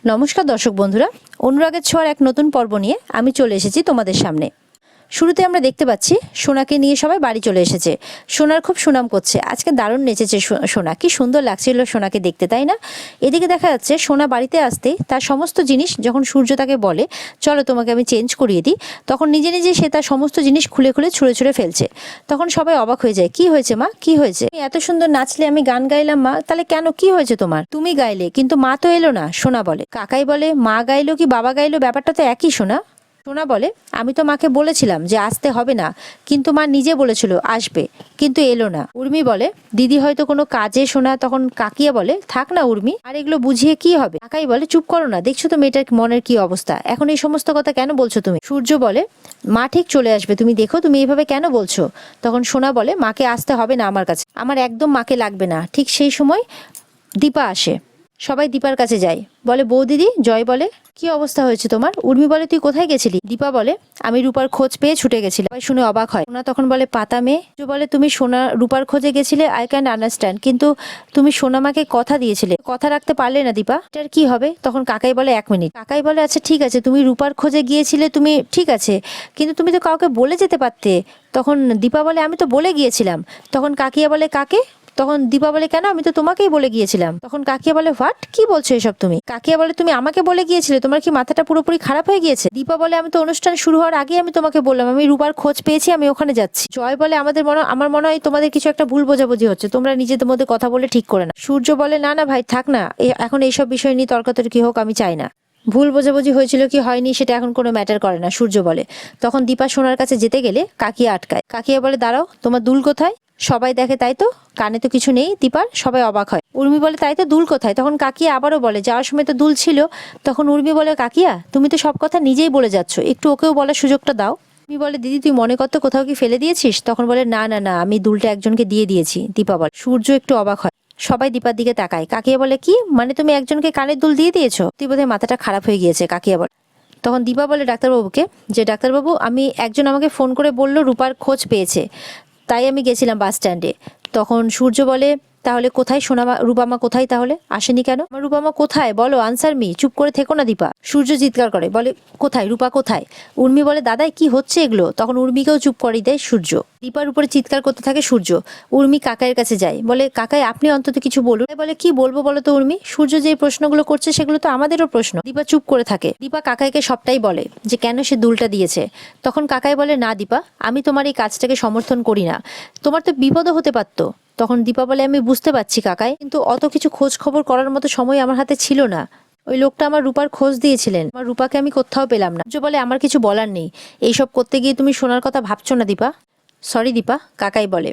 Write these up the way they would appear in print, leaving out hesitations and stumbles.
নমস্কার দর্শক বন্ধুরা, অনুরাগের ছোঁয়ার এক নতুন পর্ব নিয়ে আমি চলে এসেছি তোমাদের সামনে। শুরুতে আমরা দেখতে পাচ্ছি সোনাকে নিয়ে সবাই বাড়ি চলে এসেছে। সোনার খুব সুনাম করছে, আজকে দারুণ নেচেছে সোনা, কি সুন্দর লাগছিল সোনাকে দেখতে, তাই না? এদিকে দেখা যাচ্ছে সোনা বাড়িতে আসতে তার সমস্ত জিনিস যখন সূর্য তাকে বলে চলো তোমাকে আমি চেঞ্জ করিয়ে দিই, তখন নিজে নিজে সে তার সমস্ত জিনিস খুলে খুলে ছুঁড়ে ছুঁড়ে ফেলছে। তখন সবাই অবাক হয়ে যায়, কি হয়েছে মা, কি হয়েছে? এত সুন্দর নাচলে, আমি গান গাইলাম মা, তাহলে কেন, কি হয়েছে তোমার? তুমি গাইলে কিন্তু মা তো এলো না, সোনা বলে। কাকাই বলে মা গাইলো কি বাবা গাইলো, ব্যাপারটা তো একই সোনা। সোনা বলে আমি তো মাকে বলেছিলাম যে আসতে হবে না, কিন্তু মা নিজে বলেছিল আসবে, কিন্তু এলো না। উর্মি বলে দিদি হয়তো কোনো কাজে। সোনা তখন কাকিয়া বলে থাক না উর্মি, আর এগুলো বুঝিয়ে কি হবে? কাকাই বলে চুপ করো না, দেখছো তো মেয়েটার মনের কি অবস্থা, এখন এই সমস্ত কথা কেন বলছো তুমি? সূর্য বলে মা ঠিক চলে আসবে, তুমি দেখো, তুমি এইভাবে কেন বলছো? তখন সোনা বলে মাকে আসতে হবে না আমার কাছে, আমার একদম মাকে লাগবে না। ঠিক সেই সময় দীপা আসে, সবাই দীপার কাছে যায়, বলে বৌদিদি। জয় বলে কি অবস্থা হয়েছে তোমার? উর্মি বলে তুই কোথায় গেছিলি? দীপা বলে আমি রূপার খোঁজ পেয়ে ছুটে গেছিলাম। সবাই শুনে অবাক হয়। সোনা তখন বলে পাতা মেয়ে। বলে তুমি সোনা রূপার খোঁজে গেছিলে, আই ক্যান আন্ডারস্ট্যান্ড, কিন্তু তুমি সোনামাকে কথা দিয়েছিলে, কথা রাখতে পারলে না দীপা, এটার কি হবে? তখন কাকাই বলে 1 মিনিট। কাকাই বলে আচ্ছা ঠিক আছে, তুমি রূপার খোঁজে গিয়েছিলে, তুমি ঠিক আছে, কিন্তু তুমি তো কাউকে বলে যেতে পারতে। তখন দীপা বলে আমি তো বলে গিয়েছিলাম। তখন কাকিয়া বলে কাকে? তখন দীপা বলে কেন, আমি তো তোমাকেই বলে গিয়েছিলাম। তখন কাকিয়া বলে হোয়াট, কি বলছো এসব তুমি? কাকিয়া বলে তুমি আমাকে বলে গিয়েছিলে, তোমার কি মাথাটা পুরোপুরি খারাপ হয়ে গিয়েছে? দীপা বলে আমি তো অনুষ্ঠান শুরু হওয়ার আগেই আমি তোমাকে বললাম আমি রূপার খোঁজ পেয়েছি, আমি ওখানে যাচ্ছি। জয় বলে আমার মনে হয় তোমাদের কিছু একটা ভুল বোঝাবুঝি হচ্ছে, তোমরা নিজেদের মধ্যে কথা বলে ঠিক করে না। সূর্য বলে না না ভাই থাক না, এখন এইসব বিষয় নিয়ে তর্কাতর্কি হোক আমি চাই না। ভুল বোঝাবুঝি হয়েছিল কি হয়নি সেটা এখন কোনো ম্যাটার করে না, সূর্য বলে। তখন দীপা সোনার কাছে যেতে গেলে কাকিয়া আটকায়। কাকিয়া বলে দাঁড়াও, তোমার দুল কোথায়? সবাই দেখে তাই তো, কানে তো কিছু নেই দীপার, সবাই অবাক হয়। উর্মি বলে তাই তো, দুল কোথায়? তখন কাকিয়া আবারও বলে যাওয়ার সময় তো দুল ছিল। তখন উর্মি বলে কাকিয়া তুমি তো সব কথা নিজেই বলে যাচ্ছ, একটু ওকেও বলার সুযোগটা দাও। উর্মি বলে দিদি তুই মনে কর তো কোথাও কি ফেলে দিয়েছিস? তখন বলে না না না, আমি দুলটা একজনকে দিয়ে দিয়েছি। দীপা বলে। সূর্য একটু অবাক হয়, সবাই দীপার দিকে তাকায়। কাকিয়া বলে কি মানে, তুমি একজনকে কানের দুল দিয়ে দিয়েছো? তুই বোধহয় মাথাটা খারাপ হয়ে গিয়েছে, কাকিয়া বলে। তখন দীপা বলে ডাক্তারবাবুকে যে ডাক্তারবাবু আমি একজন আমাকে ফোন করে বলল রূপার খোঁজ পেয়েছে, তাই আমি গেছিলাম বাস স্ট্যান্ডে। তখন সূর্য বলে তাহলে কোথায় সোনামা, রূপামা কোথায় তাহলে? আসেনি কেন? আমার রূপামা কোথায় বলো, আনসার মি, চুপ করে থেকো না দীপা। সূর্য চিৎকার করে, বলে কোথায় রূপা কোথায়? উর্মি বলে দাদাই কি হচ্ছে এগুলো? তখন উর্মিকেও চুপ করে দেয় সূর্য। দীপার উপরে চিৎকার করতে থাকে সূর্য। উর্মি কাকাইয়ের কাছে যায়, বলে কাকাই আপনি অন্তত কিছু বলুন। বলে কি বলবো বলো তো উর্মি, সূর্য যে প্রশ্নগুলো করছে সেগুলো তো আমাদেরও প্রশ্ন। দীপা চুপ করে থাকে। দীপা কাকাইকে সবটাই বলে যে কেন সে দুলটা দিয়েছে। তখন কাকাই বলে না দীপা, আমি তোমার এই কাজটাকে সমর্থন করি না, তোমার তো বিপদও হতে পারতো। তখন দীপা বলে আমি বুঝতে পারছি কাকাই, কিন্তু অত কিছু খোঁজ খবর করার মতো সময় আমার হাতে ছিল না। ওই লোকটা আমার রূপার খোঁজ দিয়েছিলেন, আমার রূপাকে আমি কোথাও পেলাম না। বলে আমার কিছু বলার নেই, এইসব করতে গিয়ে তুমি সোনার কথা ভাবছো না দীপা। সরি দীপা, কাকাই বলে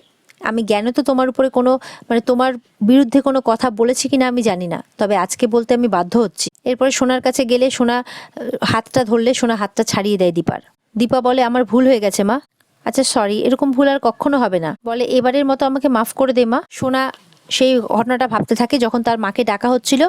আমি জ্ঞান তো তোমার উপরে কোনো মানে তোমার বিরুদ্ধে কোনো কথা বলেছি কিনা আমি জানি না, তবে আজকে বলতে আমি বাধ্য হচ্ছি। এরপরে সোনার কাছে গেলে সোনা হাতটা ধরলে সোনা হাতটা ছাড়িয়ে দেয় দীপার। দীপা বলে আমার ভুল হয়ে গেছে মা, আচ্ছা সরি, এরকম ভুল আর কখনো হবে না। বলে এবারের মতো আমাকে মাফ করে দে মা। সোনা সেই ঘটনাটা ভাবতে থাকে যখন তার মাকে ডাকা হচ্ছিল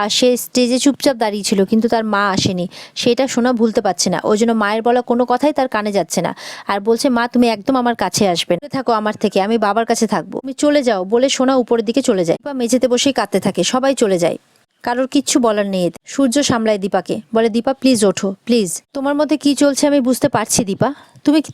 আর সে স্টেজে চুপচাপ দাঁড়িয়ে ছিল, কিন্তু তার মা আসেনি, সেটা সোনা ভুলতে পারছে না। ওই জন্য মায়ের বলা কোনো কথাই তার কানে যাচ্ছে না, আর বলছে মা তুমি একদম আমার কাছে আসবে, থাকো আমার থেকে, আমি বাবার কাছে থাকবো, তুমি চলে যাও বলে সোনা উপরের দিকে চলে যায়। বা মেঝেতে বসেই কাঁদতে থাকে, সবাই চলে যায়, কারোর কিচ্ছু বলার নেই। সূর্য সামলায় দীপাকে, বলে দীপা প্লিজ ওঠো প্লিজ, তোমার মধ্যে কি চলছে আমি বুঝতে পারছি দীপা,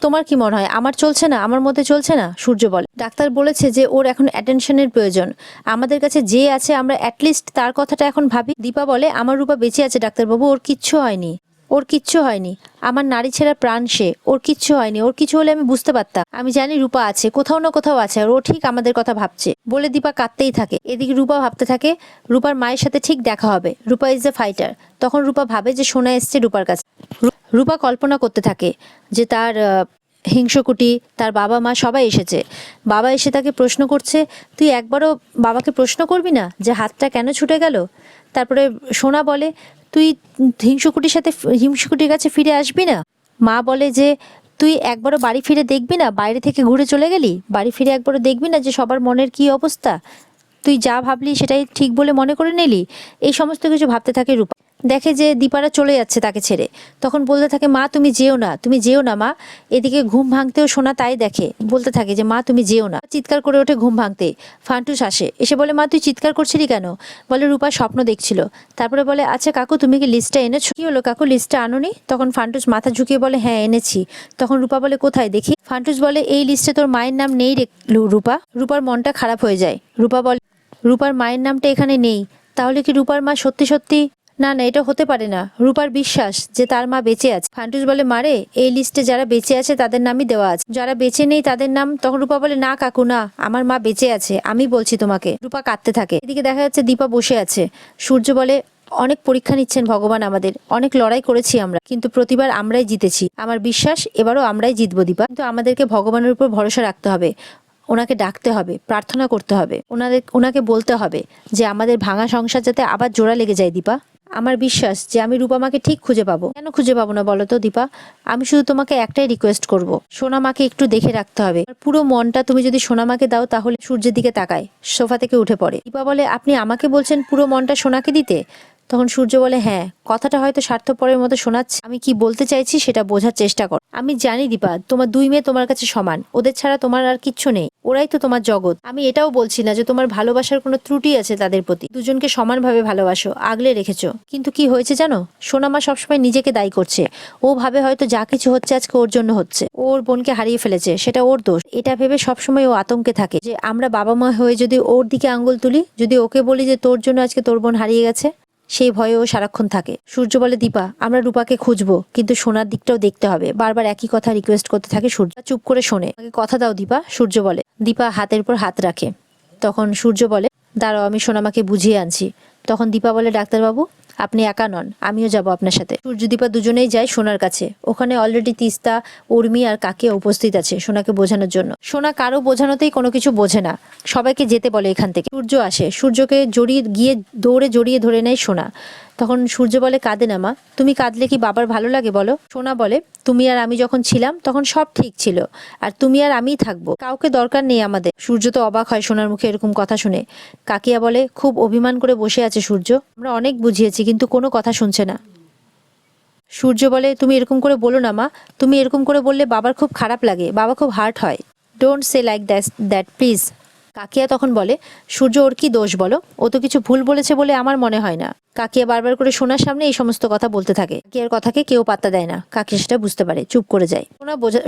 তোমার কি মনে হয় আমার চলছে না, আমার মধ্যে চলছে না? সূর্য বলে ডাক্তার বলেছে যে ওর এখন অ্যাটেনশনের প্রয়োজন, আমাদের কাছে যে আছে আমরা অ্যাটলিস্ট তার কথাটা এখন ভাবি। দীপা বলে আমার রূপা বেঁচে আছে ডাক্তারবাবু, ওর কিচ্ছু হয়নি, ওর কিচ্ছু হয়নি, আমার নারী ছেঁড়া প্রাণ সে, ওর কিচ্ছু হয়নি, ওর কিছু হলে আমি বুঝতে পারতাম, আমি জানি রূপা আছে কোথাও না কোথাও আছে, আর ও ঠিক আমাদের কথা ভাবছে। বলে দীপা কাঁদতেই থাকে। এদিকে রূপা ভাবতে থাকে রূপার মায়ের সাথে ঠিক দেখা হবে, রূপা ইজ এ ফাইটার। তখন রূপা ভাবে যে সোনা এসছে রূপার কাছে। রূপা কল্পনা করতে থাকে যে তার হিংস্রকুটি, তার বাবা মা সবাই এসেছে, বাবা এসে তাকে প্রশ্ন করছে, তুই একবারও বাবাকে প্রশ্ন করবি না যে হাতটা কেন ছুটে গেল? তারপরে সোনা বলে তুই হিংস্রকুটির কাছে ফিরে আসবি না? মা বলে যে তুই একবারও বাড়ি ফিরে দেখবি না, বাইরে থেকে ঘুরে চলে গেলি, বাড়ি ফিরে একবারও দেখবি না যে সবার মনের কি অবস্থা, তুই যা ভাবলি সেটাই ঠিক বলে মনে করে নিলি। এই সমস্ত কিছু ভাবতে থাকে রূপা। দেখে যে দীপারা চলে যাচ্ছে তাকে ছেড়ে, তখন বলতে থাকে মা তুমি যেও না, তুমি যেও না মা। এদিকে ঘুম ভাঙতেও সোনা তাই দেখে, বলতে থাকে যে মা তুমি যেও না। চিৎকার করে ওঠে ঘুম ভাঙতে। ফান্টুস আসে, এসে বলে মা তুই চিৎকার করছিলি কেন? বলে রূপা স্বপ্ন দেখছিল। তারপরে বলে আচ্ছা কাকু তুমি কি লিস্টটা এনেছো? কি হলো কাকু লিস্টটা আনোনি? তখন ফান্টুস মাথা ঝুঁকিয়ে বলে হ্যাঁ এনেছি। তখন রূপা বলে কোথায় দেখি? ফান্টুস বলে এই লিস্টে তোর মায়ের নাম নেই রে রূপা। রূপার মনটা খারাপ হয়ে যায়। রূপা বলে রূপার মায়ের নামটা এখানে নেই, তাহলে কি রূপার মা সত্যি সত্যি? না না এটা হতে পারে না। রূপার বিশ্বাস যে তার মা বেঁচে আছে। ফান্টুস বলে মারে এই লিস্টে যারা বেঁচে আছে তাদের নামই দেওয়া আছে, যারা বেঁচে নেই তাদের নাম। তখন রূপা বলে না কাকু না, আমার মা বেঁচে আছে, আমি বলছি তোমাকে। রূপা কাঁদতে থাকে। এদিকে দেখা যাচ্ছে দীপা বসে আছে। সূর্য বলে অনেক পরীক্ষা নিচ্ছেন ভগবান আমাদের, অনেক লড়াই করেছি আমরা, কিন্তু প্রতিবার আমরাই জিতেছি। আমার বিশ্বাস এবারও আমরাই জিতবো দীপা, কিন্তু আমাদেরকে ভগবানের উপর ভরসা রাখতে হবে, ওনাকে ডাকতে হবে, প্রার্থনা করতে হবে, ওনাকে বলতে হবে যে আমাদের ভাঙা সংসার যাতে আবার জোড়া লেগে যায় দীপা। আমার বিশ্বাস যে আমি রূপা মাকে ঠিক খুঁজে পাবো। কেন খুঁজে পাবো না বলো তো দীপা? আমি শুধু তোমাকে একটাই রিকোয়েস্ট করব, সোনা মাকে একটু দেখে রাখতে হবে। পুরো মনটা তুমি যদি সোনা মাকে দাও তাহলে সূর্যের দিকে তাকায়, সোফা থেকে উঠে পড়ে। দীপা বলে আপনি আমাকে বলছেন পুরো মনটা সোনাকে দিতে? তখন সূর্য বলে হ্যাঁ, কথাটা হয়তো স্বার্থপরের মতো শোনাচ্ছে, আমি কি বলতে চাইছি সেটা বোঝার চেষ্টা কর। আমি জানি দীপা তোমার দুই মেয়ে তোমার কাছে সমান, ওদের ছাড়া তোমার আর কিচ্ছু নেই, ওরাই তো তোমার জগৎ। আমি এটাও বলছি না যে তোমার ভালোবাসার কোনো ত্রুটি আছে তাদের প্রতি, দুজনকে সমানভাবে ভালোবাসো, আগলে রেখেছো। কিন্তু কি হয়েছে জানো, সোনামা সবসময় নিজেকে দায়ী করছে। ও ভাবে হয়তো যা কিছু হচ্ছে আজকে ওর জন্য হচ্ছে, ওর বোনকে হারিয়ে ফেলেছে, সেটা ওর দোষ। এটা ভেবে সবসময় ও আতঙ্কে থাকে যে আমরা বাবা মা হয়ে যদি ওর দিকে আঙ্গুল তুলি, যদি ওকে বলি যে তোর জন্য আজকে তোর বোন হারিয়ে গেছে, সেই ভয়ে ও সারাক্ষণ থাকে। সূর্য বলে দীপা আমরা রূপাকে খুঁজবো, কিন্তু সোনার দিকটাও দেখতে হবে। বারবার একই কথা রিকোয়েস্ট করতে থাকে সূর্য। চুপ করে শোনে। আমাকে কথা দাও দীপা, সূর্য বলে। দীপা হাতের উপর হাত রাখে। তখন সূর্য বলে দাঁড়াও আমি সোনামাকে বুঝিয়ে আনছি। তখন দীপা বলে ডাক্তারবাবু আপনি একা নন, আমিও যাব আপনার সাথে। সূর্য দীপা দুজনেই যায় সোনার কাছে। ওখানে অলরেডি তিস্তা, উর্মি আর কাকিয়া উপস্থিত আছে সোনাকে বোঝানোর জন্য। সোনা কারো বোঝানোতেই কোনো কিছু বোঝে না, সবাইকে যেতে বলে এখান থেকে। সূর্য আসে, সূর্যকে দৌড়ে জড়িয়ে ধরে নেয় সোনা। তখন সূর্য বলে কাঁদে না মা, তুমি কাঁদলে কি বাবার ভালো লাগে বলো? সোনা বলে তুমি আর আমি যখন ছিলাম তখন সব ঠিক ছিল, আর তুমি আর আমিই থাকবো, কাউকে দরকার নেই আমাদের। সূর্য তো অবাক হয় সোনার মুখে এরকম কথা শুনে। কাকিয়া বলে খুব অভিমান করে বসে আছে সূর্য, আমরা অনেক বুঝিয়েছি কিন্তু কোনো কথা শুনছে না। সূর্য বলে তুমি এরকম করে বলো না মা, তুমি এরকম করে বললে বাবার খুব খারাপ লাগে, বাবা খুব হার্ট হয়। Don't say like that please. কাকিয়া তখন বলে সূর্য ওর কি দোষ বলো, ও তো কিছু ভুল বলেছে বলে আমার মনে হয় না। কাকিয়া বারবার করে সোনার সামনে এই সমস্ত কথা বলতে থাকে। কাকিয়ার কথাকে কেউ পাত্তা দেয় না। কাকিয়া সেটা বুঝতে পারে, চুপ করে যায়।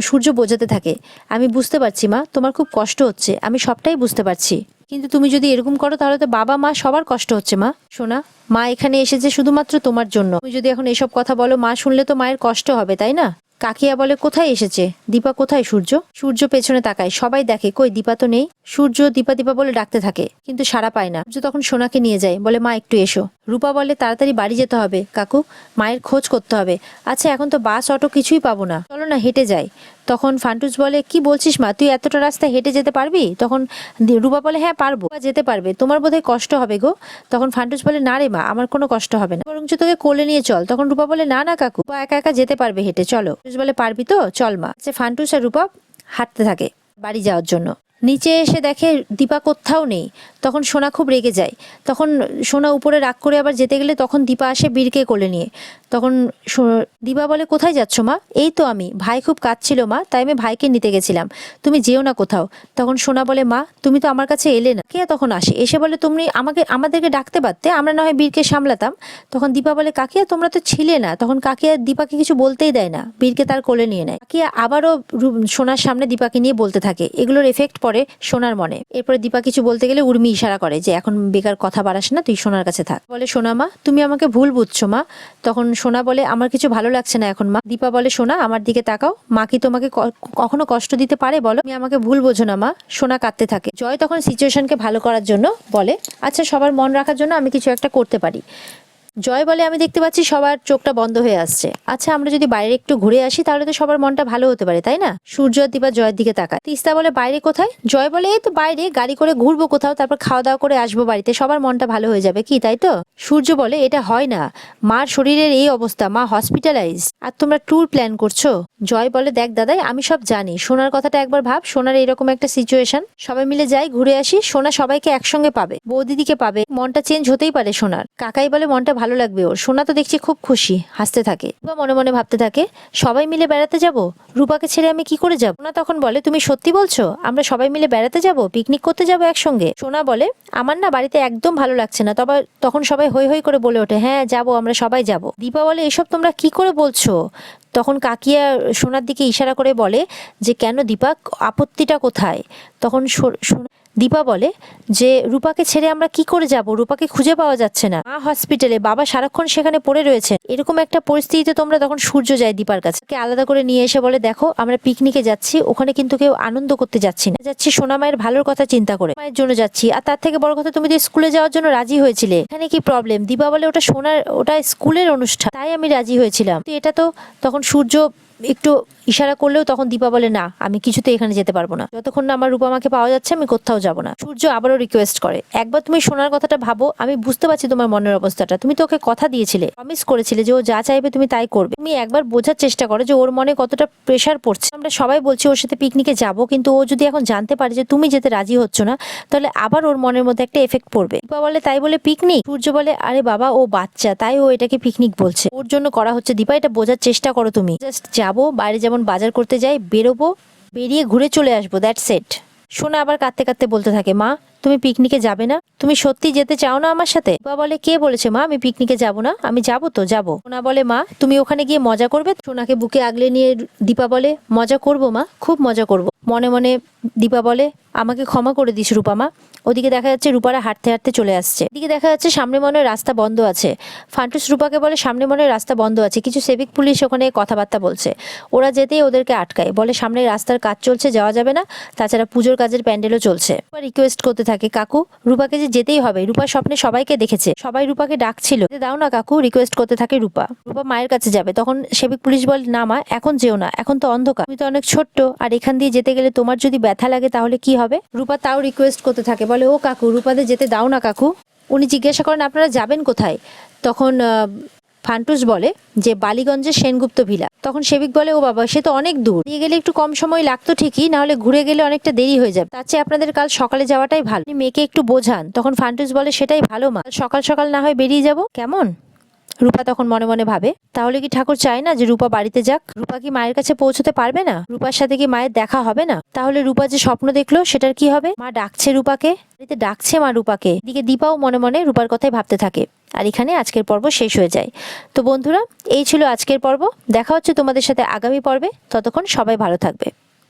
সূর্য বোঝাতে থাকে আমি বুঝতে পারছি মা, তোমার খুব কষ্ট হচ্ছে, আমি সবটাই বুঝতে পারছি, কিন্তু তুমি যদি এরকম করো তাহলে তো বাবা মা সবার কষ্ট হচ্ছে মা। সোনা মা এখানে এসেছে শুধুমাত্র তোমার জন্য, তুমি যদি এখন এসব কথা বলো মা শুনলে তো মায়ের কষ্ট হবে তাই না? কাকিয়া বলে কোথায় এসেছে দীপা, কোথায় সূর্য? সূর্য পেছনে তাকায়, সবাই দেখে কই দীপা তো নেই। সূর্য দীপা দীপা বলে ডাকতে থাকে কিন্তু সাড়া পায় না। সূর্য তখন সোনাকে নিয়ে যায়, বলে মা একটু এসো। রূপা বলে তাড়াতাড়ি বাড়ি যেতে হবে কাকু, মায়ের খোঁজ করতে হবে। আচ্ছা এখন তো বাস অটো কিছুই পাবো না, চলো না হেঁটে যাই। তখন ফান্টুস বলে কি বলছিস মা, তুই এতটা রাস্তা হেঁটে যেতে পারবি? তখন রূপা বলে হ্যাঁ পারবো। যেতে পারবে, তোমার বোধহয় কষ্ট হবে গো। তখন ফান্টুস বলে না রে মা, আমার কোনো কষ্ট হবে না, বরঞ্চ তোকে কোলে নিয়ে চল। তখন রূপা বলে না না কাকু, একা একা যেতে পারবে হেঁটে, চলো। ফান্টুস বলে পারবি তো, চল মা। আচ্ছা ফান্টুস আর রূপা হাঁটতে থাকে বাড়ি যাওয়ার জন্য। নিচে এসে দেখে দীপা কোথাও নেই। তখন সোনা খুব রেগে যায়। তখন সোনা উপরে রাগ করে আবার যেতে গেলে তখন দীপা আসে বীরকে কোলে নিয়ে। তখন দীপা বলে কোথায় যাচ্ছ মা? এই তো আমি, ভাই খুব কাঁদছিল মা, তাই আমি ভাইকে নিতে গেছিলাম, তুমি যেও না কোথাও। তখন সোনা বলে মা তুমি তো আমার কাছে এলে না। কে তখন আসে, এসে বলে তুমি আমাদেরকে ডাকতে পারতে, আমরা না হয় বীরকে সামলাতাম। তখন দীপা বলে কাকিয়া তোমরা তো ছিলে না। তখন কাকিয়া দীপাকে কিছু বলতেই দেয় না, বীরকে তার কোলে নিয়ে নেয়। কাকিয়া আবারও সোনার সামনে দীপাকে নিয়ে বলতে থাকে, এগুলোর এফেক্ট পড়ে সোনার মনে। এরপরে দীপা কিছু বলতে গেলে উর্মি ইশারা করে যে এখন বেকার কথা বাড়াস না, তুই সোনার কাছে থাক। বলে সোনা মা তুমি আমাকে ভুল বুঝছো মা। তখন সোনা বলে আমার কিছু ভালো লাগছে না এখন মা। দীপা বলে সোনা আমার দিকে তাকাও, মা কি তোমাকে কখনো কষ্ট দিতে পারে বলো? তুমি আমাকে ভুল বোঝো না মা। সোনা কাঁদতে থাকে। জয় তখন সিচুয়েশনকে ভালো করার জন্য বলে আচ্ছা সবার মন রাখার জন্য আমি কিছু একটা করতে পারি। জয় বলে আমি দেখতে পাচ্ছি সবার চোখটা বন্ধ হয়ে আসছে, আচ্ছা আমরা যদি বাইরে একটু ঘুরে আসি তাহলে তো সবার মনটা ভালো হতে পারে তাই না? সূর্য আর দীপা জয়ের দিকে তাকায়। তিস্তা বলে বাইরে কোথায়? জয় বলে এই তো বাইরে, গাড়ি করে ঘুরবো কোথাও, তারপর খাওয়া দাওয়া করে আসবো বাড়িতে, সবার মনটা ভালো হয়ে যাবে কি তাই তো? সূর্য বলে এটা হয় না, মার শরীরের এই অবস্থা, মা হসপিটালাইজ, আর তোমরা ট্যুর প্ল্যান করছো। জয় বলে দেখ দাদাই আমি সব জানি, সোনার কথাটা একবার ভাব, সোনার এরকম একটা সিচুয়েশন, সবাই মিলে যাই ঘুরে আসি, সোনা সবাইকে একসঙ্গে পাবে, বৌদিদিকে পাবে, মনটা চেঞ্জ হতেই পারে সোনার। কাকাই বলে মনটা ভালো লাগবে ওর। সোনা তো দেখছি খুব খুশি, হাসতে থাকে। রূপা মনে মনে ভাবতে থাকে, সবাই মিলে বেড়াতে যাব, রূপাকে ছেড়ে আমি কি করে যাব? সোনা তখন বলে, তুমি সত্যি বলছো আমরা সবাই মিলে বেড়াতে যাব, পিকনিক করতে যাব একসঙ্গে? সোনা বলে, আমার না বাড়িতে একদম ভালো লাগছে না। তবে তখন সবাই হৈ হৈ করে বলে ওঠে, হ্যাঁ যাবো, আমরা সবাই যাব। দীপা বলে, এসব তোমরা কি করে বলছো? তখন কাকিয়া সোনার দিকে ইশারা করে বলে যে, কেন দীপা, আপত্তিটা কোথায়? তখন দীপা বলে যে, রূপাকে ছেড়ে আমরা কি করে যাব, রূপাকে খুঁজে পাওয়া যাচ্ছে না, মা হসপিটালে, বাবা সারাক্ষণ সেখানে পড়ে রয়েছে। এরকম একটা পরিস্থিতিতে তোমরা, তখন সূর্য যায় দীপার কাছে, আলাদা করে নিয়ে এসে বলে, দেখো আমরা পিকনিকে যাচ্ছি, ওখানে কিন্তু কেউ আনন্দ করতে যাচ্ছি না, যাচ্ছি সোনা মায়ের ভালোর কথা চিন্তা করে, মায়ের জন্য যাচ্ছি। আর তার থেকে বড় কথা, তুমি তো স্কুলে যাওয়ার জন্য রাজি হয়েছিলে, এখানে কি প্রবলেম? দীপা বলে, ওটা স্কুলের অনুষ্ঠান, তাই আমি রাজি হয়েছিলাম। এটা তো তখন সূর্য একটু ইশারা করলেও তখন দীপা বলে, না আমি কিছুতে এখানে যেতে পারবো না, যতক্ষণ না আমার রূপামাকে পাওয়া যাচ্ছে আমি কোথাও যাব না। সূর্য আবারও রিকোয়েস্ট করে, একবার তুমি সোনার কথাটা ভাবো, আমি বুঝতে পারছি তোমার মনের অবস্থাটা, তুমি তো ওকে কথা দিয়েছিলে, প্রমিস করেছিলে যে ও যা চাইবে তুমি তাই করবে, তুমি একবার বোঝার চেষ্টা করো যে ওর মনে কতটা প্রেশার পড়ছে। আমরা সবাই বলছি ওর সাথে পিকনিকে যাব, কিন্তু ও যদি এখন জানতে পারে যে তুমি যেতে রাজি হচ্ছ না, তাহলে আবার ওর মনের মধ্যে একটা এফেক্ট পড়বে। দীপা বলে, তাই বলে পিকনিক? সূর্য বলে, আরে বাবা ও বাচ্চা, তাই ও এটাকে পিকনিক বলছে, ওর জন্য করা হচ্ছে। দীপা এটা বোঝার চেষ্টা করো, তুমি জাস্ট যাবো, বাইরে যেমন বাজার করতে যাই, বেরোবো, বেরিয়ে ঘুরে চলে আসবো, দ্যাটস ইট। সোনা আবার কাঁদতে কাঁদতে বলতে থাকে, মা তুমি পিকনিকে যাবে না? তুমি সত্যি যেতে চাও না আমার সাথে? বাবা বলে, কে বলেছে মা আমি পিকনিকে যাব না? আমি যাবো তো, যাবো। সোনা বলে, মা তুমি ওখানে গিয়ে মজা করবে? সোনাকে বুকে আগলে নিয়ে দীপা বলে, মজা করবো মা, খুব মজা করবো। মনে মনে দীপা বলে, আমাকে ক্ষমা করে দিস রূপামা। ওদিকে দেখা যাচ্ছে রূপারা হাঁটতে হাঁটতে চলে আসছে। এদিকে দেখা যাচ্ছে সামনে মনে হয় রাস্তা বন্ধ আছে। ফান্টুস রূপাকে বলে, সামনে মনে হয় রাস্তা বন্ধ আছে, কিছু সিভিক পুলিশ ওখানে কথাবার্তা বলছে। ওরা যেতেই ওদেরকে আটকায়, বলে সামনে রাস্তার কাজ চলছে, যাওয়া যাবে না, তাছাড়া পুজোর কাজের প্যান্ডেলও চলছে। রিকোয়েস্ট করতে থাকে, কাকু রূপাকে যে যেতেই হবে, রূপার স্বপ্নে সবাইকে দেখেছে, সবাই রূপাকে ডাকছিল, দাও না কাকু, রিকোয়েস্ট করতে থাকে রূপা। রূপা মায়ের কাছে যাবে, তখন সিভিক পুলিশ বলে, না মা এখন যেও না, এখন তো অন্ধকার, তুমি তো অনেক ছোট্ট, আর এখান দিয়ে যেতে গেলে তোমার যদি ব্যথা লাগে তাহলে কি হবে? রূপা তাও রিকোয়েস্ট করতে থাকে, বলে, ও কাকু রূপাদের যেতে দাও না কাকু। উনি জিজ্ঞাসা করেন, আপনারা যাবেন কোথায়? তখন ফান্টুস বলে যে, বালিগঞ্জের সেনগুপ্ত ভিলা। তখন সেবিক বলে, ও বাবা সে তো অনেক দূর, নিয়ে গেলে একটু কম সময় লাগতো ঠিকই, নাহলে ঘুরে গেলে অনেকটা দেরি হয়ে যাবে, তার চেয়ে আপনাদের কাল সকালে যাওয়াটাই ভালো, মেয়েকে একটু বোঝান। তখন ফান্টুস বলে, সেটাই ভালো মা, সকাল সকাল না হয় বেরিয়ে যাব, কেমন? রূপা তখন মনে মনে ভাবে, তাহলে কি ঠাকুর চায় না যে রূপা বাড়িতে যাক? রূপা কি মায়ের কাছে পৌঁছতে পারবে না? রূপার সাথে কি মায়ের দেখা হবে না? তাহলে রূপা যে স্বপ্ন দেখলো সেটার কি হবে? মা ডাকছে রূপাকে, বাড়িতে ডাকছে মা রূপাকে। এদিকে দীপাও মনে মনে রূপার কথাই ভাবতে থাকে। আর এখানে আজকের পর্ব শেষ হয়ে যায়। তো বন্ধুরা, এই ছিল আজকের পর্ব। দেখা হচ্ছে তোমাদের সাথে আগামী পর্বে। ততক্ষণ সবাই ভালো থাকবে।